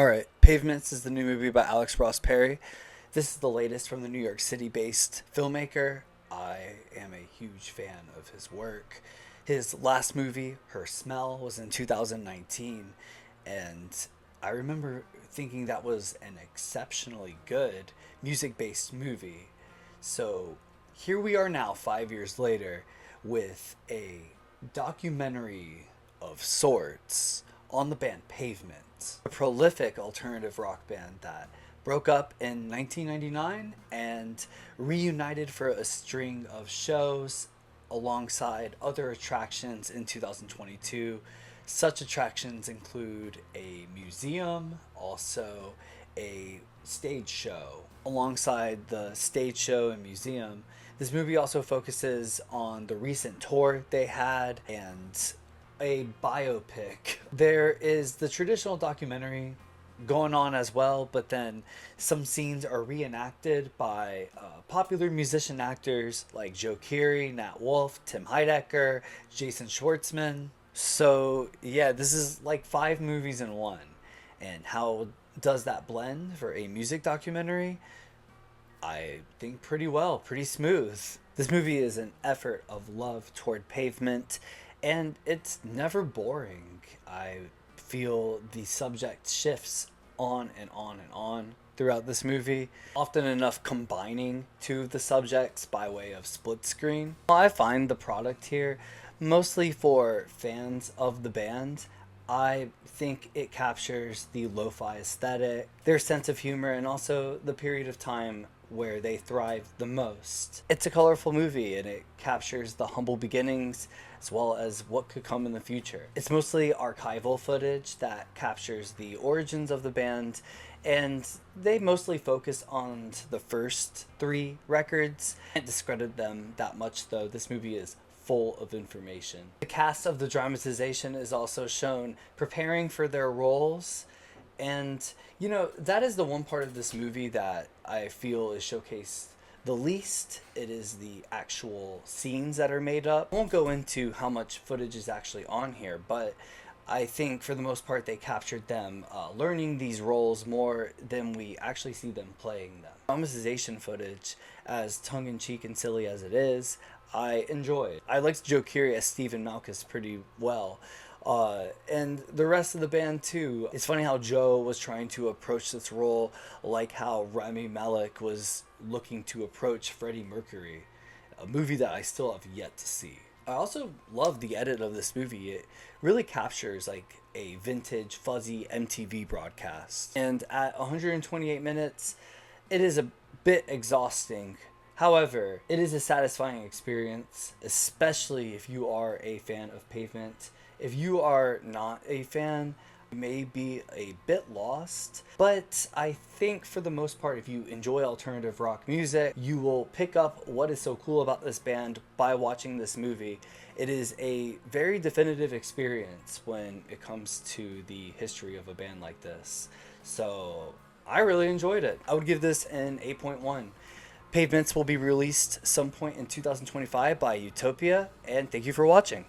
Alright, Pavements is the new movie by Alex Ross Perry. This is the latest from the New York City based filmmaker. I am a huge fan of his work. His last movie, Her Smell, was in 2019, and I remember thinking that was an exceptionally good music based movie. So here we are now, 5 years later, with a documentary of sorts on the band Pavement, a prolific alternative rock band that broke up in 1999 and reunited for a string of shows alongside other attractions in 2022. Such attractions include a museum, also a stage show. Alongside the stage show and museum, this movie also focuses on the recent tour they had and a biopic. There is the traditional documentary going on as well, but then some scenes are reenacted by popular musician actors like Joe Keery, Nat Wolff, Tim Heidecker, Jason Schwartzman. So yeah, this is like five movies in one. And how does that blend for a music documentary? I think pretty well, pretty smooth. This movie is an effort of love toward Pavement, and it's never boring. I feel the subject shifts on and on and on throughout this movie, often enough combining two of the subjects by way of split screen. I find the product here mostly for fans of the band. I think it captures the lo-fi aesthetic, their sense of humor, and also the period of time where they thrive the most. It's a colorful movie and it captures the humble beginnings as well as what could come in the future. It's mostly archival footage that captures the origins of the band, and they mostly focus on the first three records. I can't discredit them that much though. This movie is full of information. The cast of the dramatization is also shown preparing for their roles. And, you know, that is the one part of this movie that I feel is showcased the least. It is the actual scenes that are made up. I won't go into how much footage is actually on here, but I think for the most part they captured them learning these roles more than we actually see them playing them. Dramatization footage, as tongue-in-cheek and silly as it is, I enjoy. I liked Joe Keery as Stephen Malkus pretty well. And the rest of the band too. It's funny how Joe was trying to approach this role like how Rami Malek was looking to approach Freddie Mercury, a movie that I still have yet to see. I also love the edit of this movie. It really captures like a vintage fuzzy MTV broadcast. And at 128 minutes, it is a bit exhausting. However, it is a satisfying experience, especially if you are a fan of Pavement. If you are not a fan, you may be a bit lost, but I think for the most part, if you enjoy alternative rock music, you will pick up what is so cool about this band by watching this movie. It is a very definitive experience when it comes to the history of a band like this. So I really enjoyed it. I would give this an 8.1. Pavements will be released some point in 2025 by Utopia, and thank you for watching.